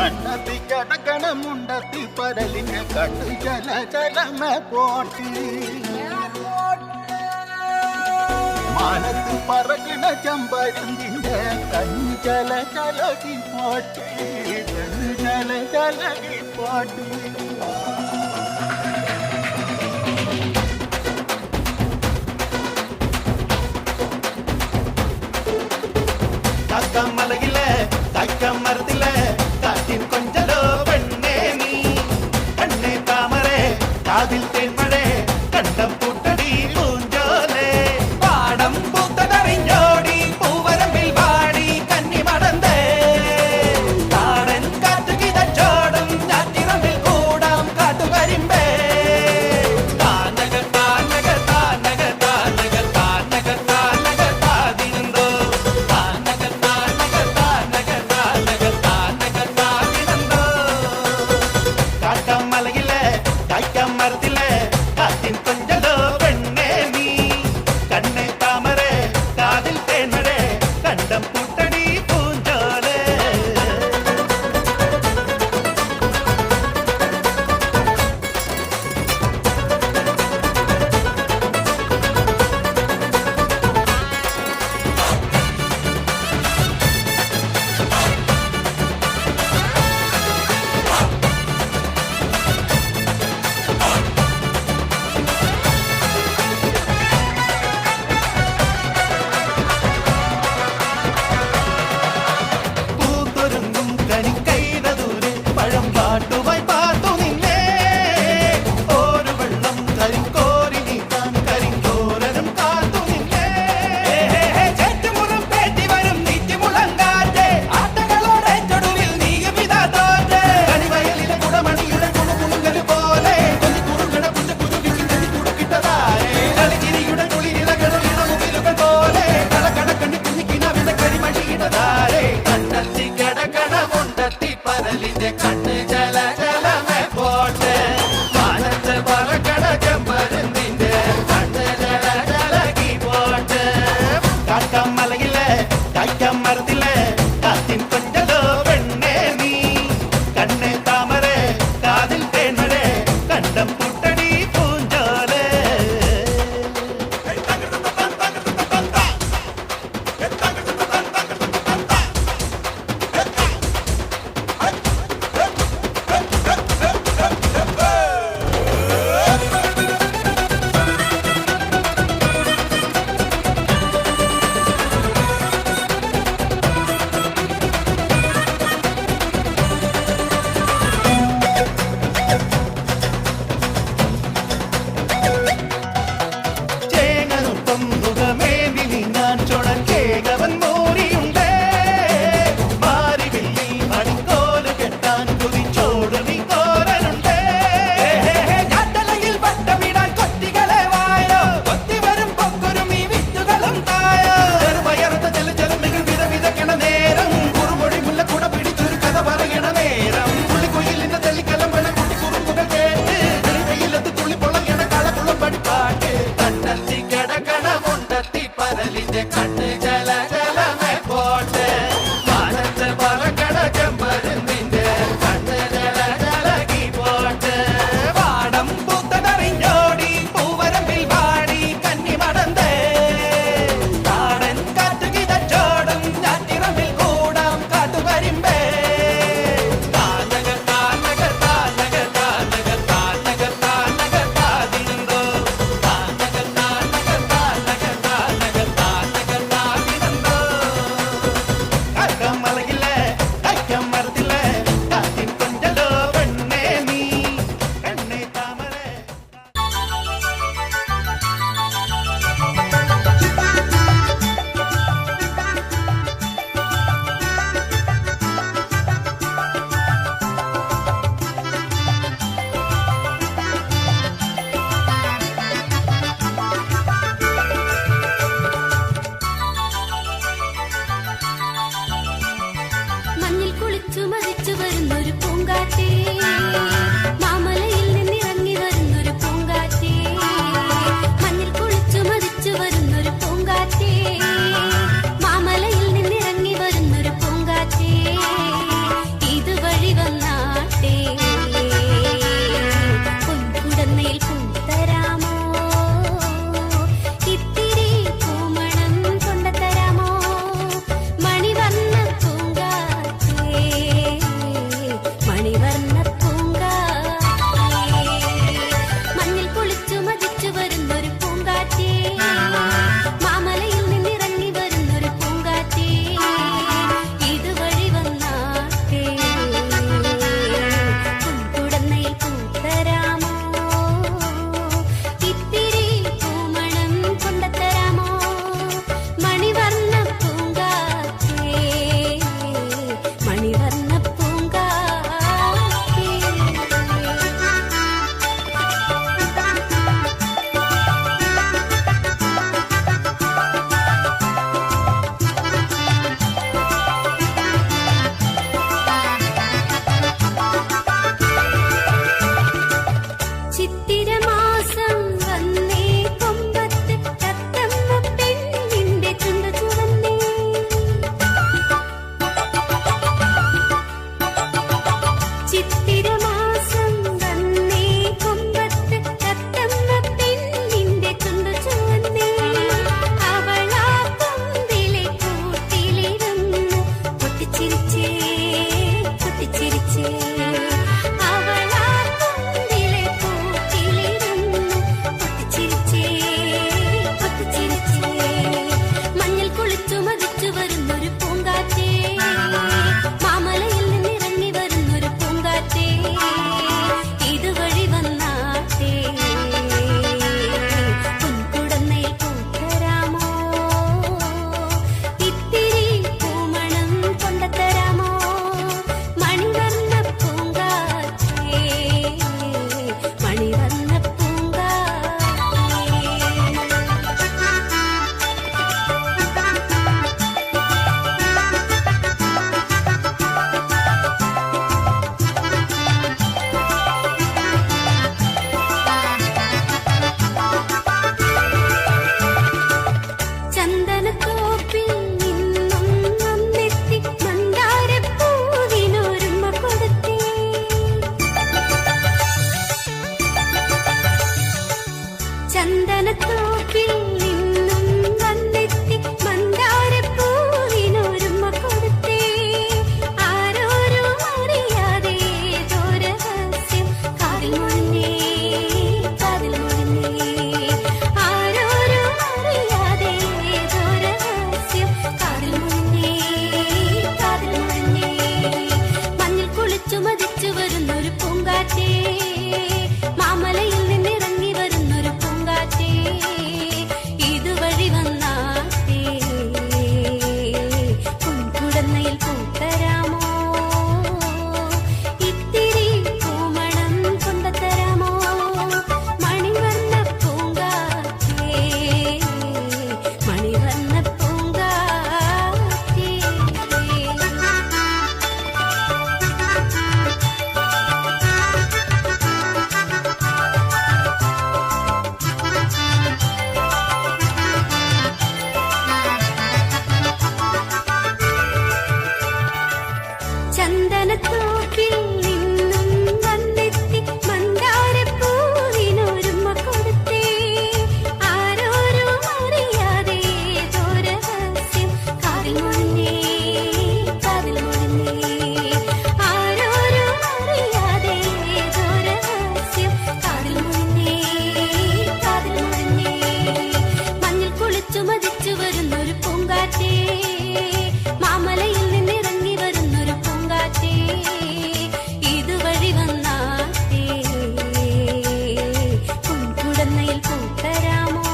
കണ്ണത്തി കിടക്കണമുണ്ടത്തി പരലിന് കണ്ണു ചല ചലമ പോട്ടി മാനത്ത് പറകണ ചമ്പരന്തിന്റെ കണ്ണു ചല ചലകി പോട്ടി കണ്ണു ചല ചലകി പോട്ടി മലയിലെ മരത്തിലെ കാറ്റിൻ കൊഞ്ചലോ പെണ്ണേ നീ കണ്ണേ താമരേ കാതിൽ തേന്മഴേ കണ്ടം പൂട്ടടി പൂഞ്ചോലേ പാടം പൂത്തതറിഞ്ഞോടി പൂവരമ്പിൽ വാടി കന്നി മടന്തേ കാടൻ കാറ്റു കിതച്ചോടും ഞാറ്റിറമ്പിൽ കൂടാം കാട്ടുകരിമ്പേ താനക താനക താനക താനക താനക താനക താതിരുന്തോ മരത്തിലെ കാറ്റിൻ കൊഞ്ചലോ പെണ്ണേ നീ കണ്ണേ താമരേ കാതിൽ തേന്മഴേ കണ്ടം പൂട്ടടി പൂഞ്ചോലേ പാട്ടുമായി പാത്തു നിന്നെ ഒരു വെള്ളം കരിങ്കോരി നീക്കാൻ കരിങ്കോരനും കാത്തു നിന്നെ ചേറ്റുമുറും പേറ്റി വരും നീറ്റുമുളങ്കാറ്റ് ആട്ടകളോടെ ചൊടുവിൽ നീയുമിതാ തോറ്റ് കണിവയലിലെ കുടമണിയുടെ കുണുകുണുങ്ങൽ പോലെ കുറുകണ പുഞ്ച കുരുവിക്ക് ചെടി കുടുക്കിട്ടതാരേ കളിച്ചിരിയുടെ കുളിരിലകളും ഇണമുകിലുകൾ പോലെ കളകടക്കണ്ണി കുഞ്ഞിക്കിനാവിന്റെ കരിമണിയിടതാരേ കണ്ണത്തി കിടക്കണമുണ്ടത്തി പരലിന്റെ കണ്ണ് മരത്തിലെ കാറ്റിൻ കൊഞ്ചലോ പെണ്ണേ നീ കണ്ണേ താമരേ കാതിൽ തേന്മഴേ കണ്ടം പൂട്ടടി പൂഞ്ചോലേ കണ്ണ് ജല ജലമേ പോട്ടെ മാനത്ത് പറക്കട ചെമ്പരുന്നിന്റെ കണ്ണ് ജല ജലകി പോട്ടെ പാടം പൂത്തതറിഞ്ഞോടി പൂവരമ്പിൽ വാടി കന്നി മടന്തേ കാടൻ കാറ്റു കിതച്ചോടും ഞാറ്റിറമ്പിൽ കൂടാം കാട്ടുകരിമ്പേ താനക താനക താനക താനക താനക താനക താതിരുന്തോ താനക താനക താനക താനക താനക മതിച്ചു വരുന്നൊരു പൂങ്കാറ്റേ, മാമലയിൽ നിന്നിറങ്ങി വരുന്നൊരു പൂങ്കാറ്റേ, ഇതുവഴി വന്നാട്ടേ, പൊൻകുടന്നയിൽ പൂത്തരാമോ,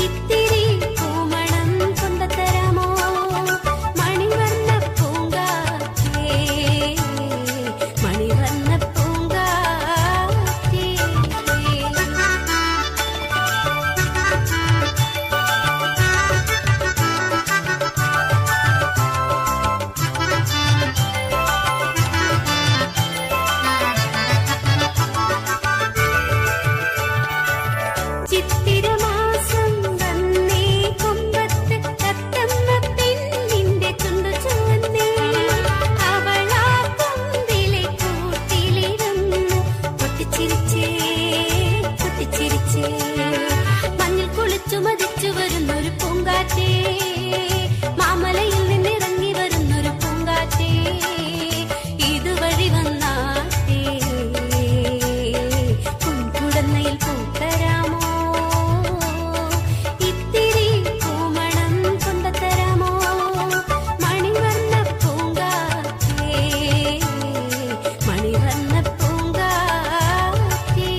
ഇത്തിരി പൂമണം കൊണ്ടത്തരാമോ, മണിവർണ്ണ പൂങ്കാറ്റേ, മണിവർണ്ണ പൂങ്കാറ്റേ. ചിത്തിരമാസം വന്നേ കൊമ്പത്ത് തത്തമ്മ പെണ്ണിന്റെ ചുണ്ടു ചുവന്നേ, അവളാ കൊമ്പിലെ കൂട്ടിലിരുന്നു പൊട്ടിച്ചിരിച്ചേ പൊട്ടിച്ചിരിച്ചേ, മഞ്ഞിൽ കുളിച്ചു മതിച്ചു വരുന്നൊരു പൂങ്കാറ്റേ, മാമലയിൽ നിന്നിറങ്ങി വരുന്നൊരു പൂങ്കാറ്റേ, ഇതുവഴി വന്നാട്ടേ, പൊൻകുടന്നയിൽ പൂത്തരാമോ, ഇത്തിരി പൂമണം കൊണ്ടത്തരാമോ, മണിവർണ്ണ പൂങ്കാറ്റേ, മണിവർണ്ണ പൂങ്കാറ്റേ.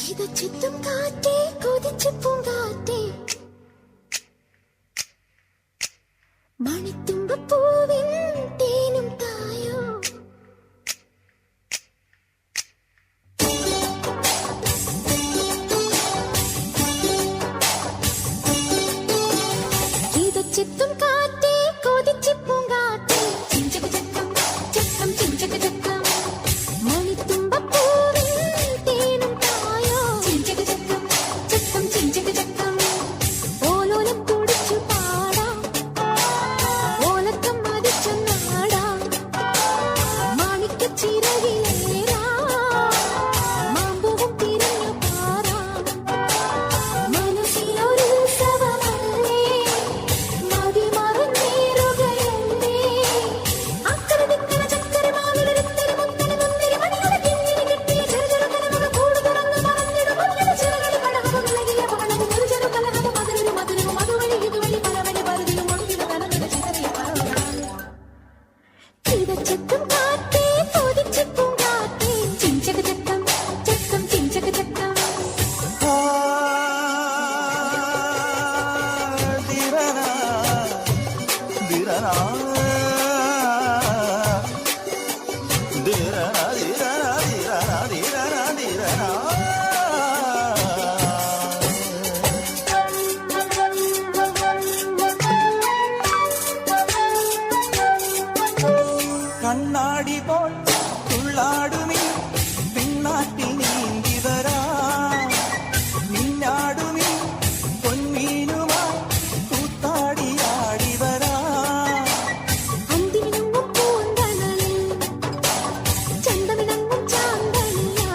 കിതച്ചെത്തും കാറ്റേ കൊതിച്ചു പൂങ്കാറ്റേ, മണിത്തുമ്പപ്പൂവിൻ തേനും തായോ, കിതച്ചെത്തും കാറ്റേ കൊതിച്ചു പൂങ്കാറ്റേ, ചിഞ്ചക ചക്കം ചക്കം ചിഞ്ചക ചക്കം, മണിത്തുമ്പപ്പൂവിൻ തേനും തായോ, ചിഞ്ചക ചക്കം ചക്കം ചിഞ്ചക ചക്കം, ഓലോലം കുടിച്ചു പാടാം, ഓലക്കം മതിച്ചു നാടാം, മാണിക്കച്ചിറകിലേറാം, മാമ്പൂവും തിരഞ്ഞു പാറാം, മനസ്സിലൊരു ഉത്സവമല്ലേ, മതിമറന്നേറുകയല്ലേ, അക്കരദിക്കര ചക്കരമാവിലൊരുത്തിരി മുത്തരി മുന്തിരി മണികളെ കിങ്ങിണി കെട്ടിയ ചെറുചെറു കനവുകൾ കൂട് തുറന്നു മറന്നിടും മഞ്ഞൾ ചിറകളി പടഹവും വിളകിയ പവളവും ചെറുചെറു കലഹവും മധുരവും മധുരവും അതുവഴി ഇതുവഴി പലവഴി പരുതിയും ഒടുവിൽ തലമുറ ചിതറിയ പറവുകളാണ്. കിതച്ചെത്തും കാറ്റേ കൊതിച്ചു പൂങ്കാറ്റേ, ചിഞ്ചക ചക്കം ചക്കം ചിഞ്ചക ചക്കം. കണ്ണാടി പോൽ തുള്ളാടുമീ പിന്നാട്ടിൽ നീന്തി വരാ, നിന്നാടുമീ പൊന്മീനുമായി കൂത്താടിയാടി വരാ, അന്തിമിണങ്ങും പൂന്തണലിൽ ചന്തമിണങ്ങും ചാന്തണിയാ,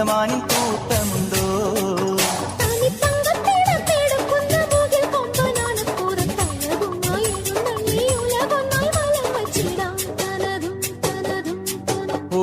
നീലമാനിൻ കൂട്ടമുണ്ടോ തനി തങ്കത്തിടത്തെടുക്കുന്ന മുകിൽ കൊമ്പനാണ് പുറത്തഴകുമായി എഴുന്നള്ളി ഉലകൊന്നായി വലം വച്ചിടാം തനതും തനതും തനതും. ഓ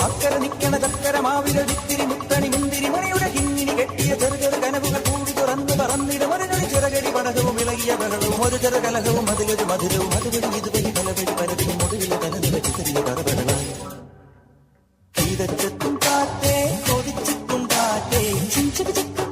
അക്കരെ നിക്കണ ചക്കര മാവിലൊരിത്തിരി മുത്തണി മുന്തിരി മണിയുടെ കിങ്ങിനി കെട്ടിയ ചെറുചെറു കനവുകൾ കൂടി തുറന്നു പറന്നിടും ഒരു ചെറു ചിറകടി പടകവും ഇളകിയ ബഹളവും ഒരു ചെറു കലഹവും അതിലൊരു മധുരവും അതുവഴി ഇതുവഴി പലവഴി പലതിനും ഒടുവിൽ തനതുക ചിതറിയ പറപടലായി ഇതച്ചത്തും കാറ്റേ കൊതിച്ചിട്ടും കാറ്റേ ചിഞ്ചക ചക്കം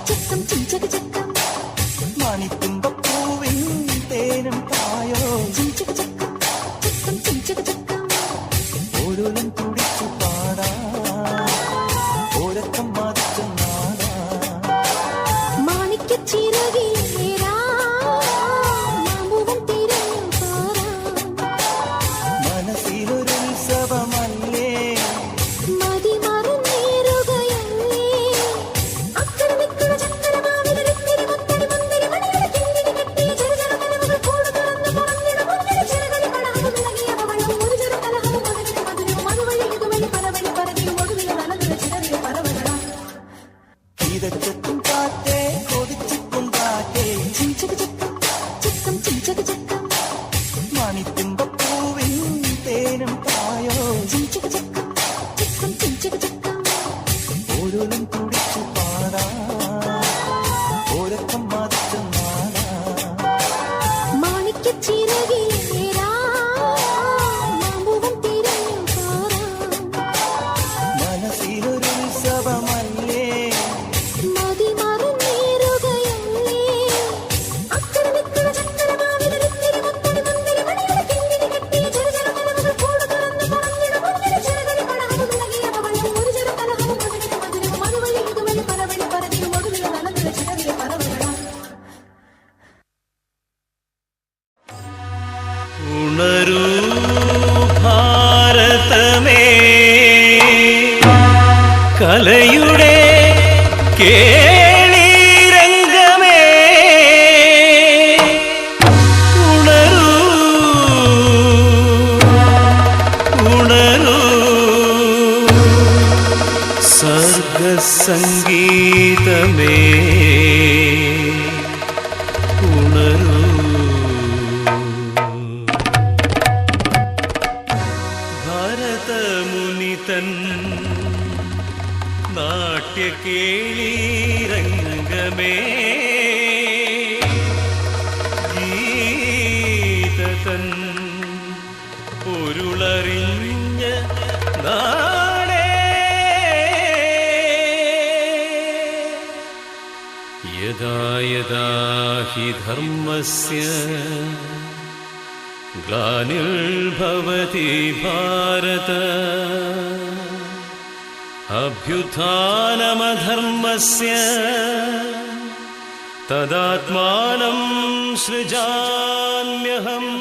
ചക്കം ചിഞ്ചക ചക്കം മണിത്തുമ്പപ്പൂവിൻ തേനും തായോ ചിഞ്ചക ചക്കം ചക്കം ചിഞ്ചക ചക്കം. ഓരോലും തുടിച്ചു പാടാ ഓരക്കം മാറ്റും നാടാ മാണിക്യച്ചിറകിലേറാം മാമ്പൂവൻ തിരഞ്ഞു പാറാം. മനസ്സിലൊരു ഉത്സവമല്ലേ മതിമറന്നേറുകയല്ലേ അക്കരെ നിക്കണ ചക്കരമാവിലൊരിത്തിരി മുത്തണി മുന്തിരി മണിയുടെ കിങ്ങിണി കെട്ടിയ ചെറുചെറു കനവുകൾ കൂട് തുറന്നു പറന്നിടും മുന്നിൽ ചിറകടി പടഹവും ഇളകിയ പവളവും ഒരു ചെറു കലഹവും അതിലൊരു മധുരവും അതുവഴി ഇതുവഴി പലവഴി പരതിയും ഒടുവിൽ നനഞ്ഞ ചിതറിയ പറവകളാം. ഇതച്ചത്തും കാറ്റേ കൊതിച്ചിട്ടും കാറ്റേ ചിഞ്ചക ചക്കം ചക്കം ചിഞ്ചക ചക്കം മണിത്തുമ്പപ്പൂവിൻ തേനും തായോ ചിഞ്ചക ചക്കം ചക്കം ചിഞ്ചക ചക്കം. ഓരോലും തുടിച്ചു പാടാ ഓരക്കം മാറ്റും നാടാ മാണിക്യച്ചിറകിലേറാം മാമ്പൂവൻ തിരഞ്ഞു പാറാം. മനസ്സിലൊരു ഉത്സവമല്ലേ മതിമറന്നേറുകയല്ലേ അക്കരെ നിക്കണ ചക്കരമാവിലൊരിത്തിരി മുത്തണി മുന്തിരി മണിയുടെ കിങ്ങിണി കെട്ടിയ ചെറുചെറു കനവുകൾ കൂട് തുറന്നു പറന്നിടും മുന്നിൽ ചിറകടി പടഹവും ഇളകിയ പവളവും ഒരു ചെറു കലഹവും അതിലൊരു മധുരവും അതുവഴി ഇതുവഴി പലവഴി പരതിയും ഒടുവിൽ നനഞ്ഞ ചിതറിയ പറവകളാം. ഉണരൂ ഭാരതമേ കലയുടെ കേളീരംഗമേ ഉണരൂ ഉണരൂ സർഗസംഗീതമേ ഉണരൂ ഭരതമുനിതൻ നാട്യകേളീരംഗമേ ഗീതതൻ പൊരുളറിഞ്ഞ നാടേ യദാ യദാ ഹി ധർമ്മസ്യ ग्लानिर्भवति भारत अभ्युत्थानमधर्मस्य तदात्मानं सृजाम्यहम्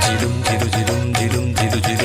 ജിലും ജിലു ജിലും ജിലും ജിലു ജിലു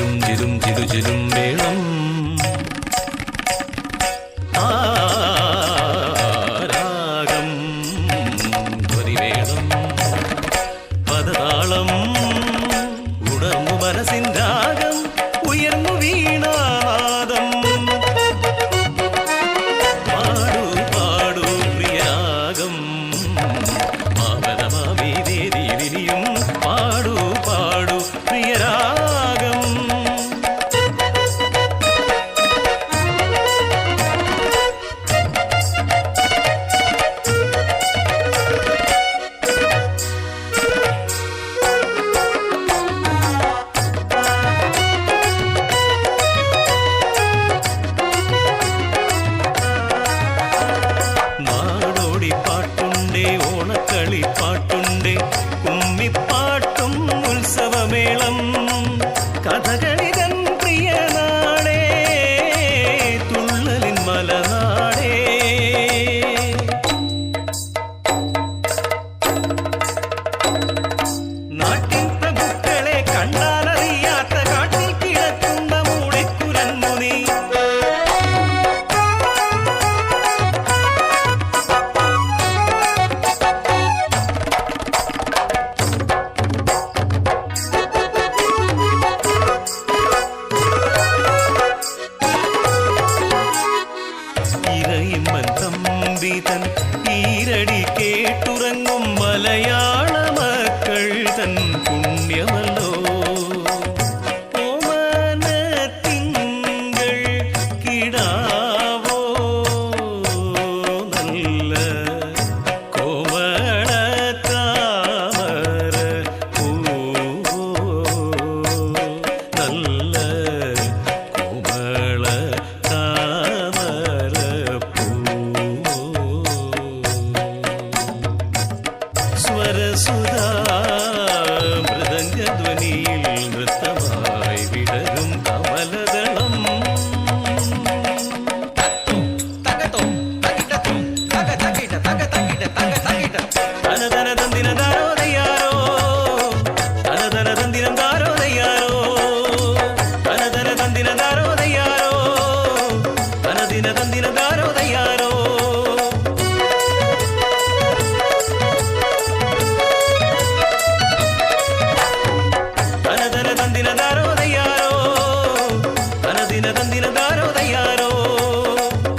തയ്യാറോ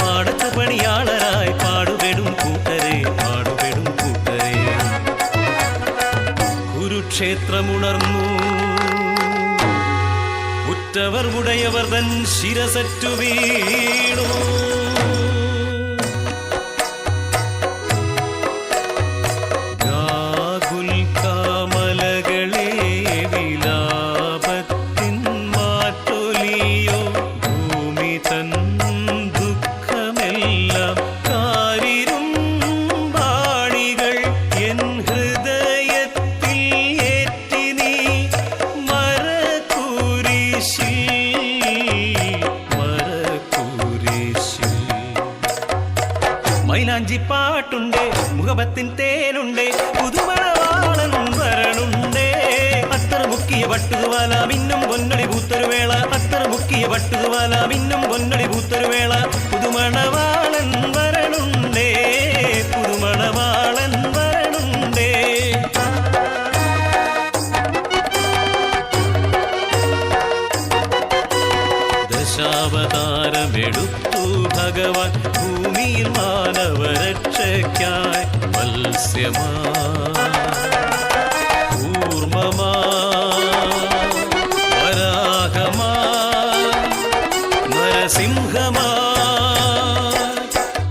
പാടത്ത് പണിയാളരായി പാടുപെടും കൂട്ടരെ പാടുപെടും കൂട്ടരെ കുരുക്ഷേത്രമുണർന്നു ഉറ്റവർ ഉടയവർ തൻ ശിരസറ്റു വീണു മൈലാഞ്ചിപ്പാട്ടുണ്ടേ മുഖപത്തിൻ തേനുണ്ടേ പുതുമണവാളൻ വരണുണ്ടേ അത്തറ മുക്കിയ പട്ടുതുവാല മിന്നും പൊന്നടി പൂത്തൊരു വേള അത്തറ മുക്കിയ പട്ടുതുവാല മിന്നും പൊന്നടി പൂത്തൊരു വേള പുതുമണവാളൻ വരണുണ്ടേ പുതുമണവാളൻ വരണുണ്ടേ ദശാവതാരമെടുത്തു ഭഗവാൻ ഭൂമിയിൽ മാനവരക്ഷയ്ക്കായി മത്സ്യമാ കൂർമ്മമാ വരാഹമാ നരസിംഹമാ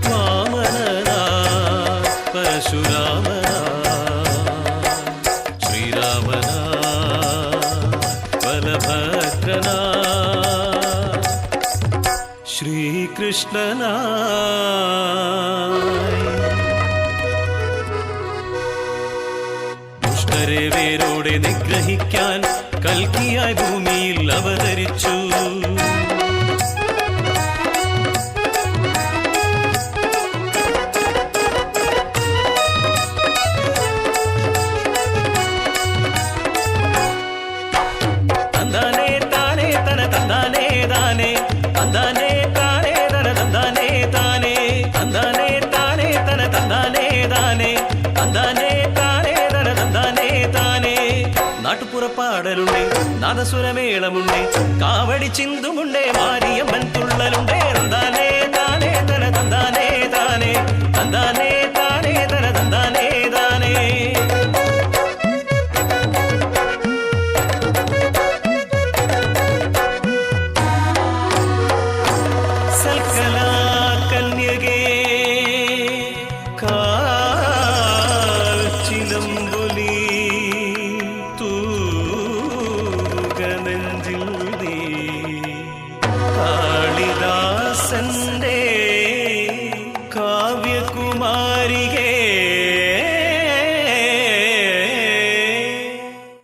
വാമനനാ പരശുരാമനാ ശ്രീരാമനാ ബലഭദ്രനാ ശ്രീകൃഷ്ണനായി ദുഷ്ടരെ വേരോടെ നിഗ്രഹിക്കാൻ കൽക്കിയായി ഭൂമിയിൽ അവതരിച്ചു തന്താനേ താനേ തന തന്താനേ താനേ തന്താനേ നാട്ടുപുറപ്പാടലുണ്ടേ നാദസ്വരമേളമുണ്ടേ കാവടി ചിന്തുമുണ്ടേ മാരിയമ്മൻ തുള്ളലുണ്ടേ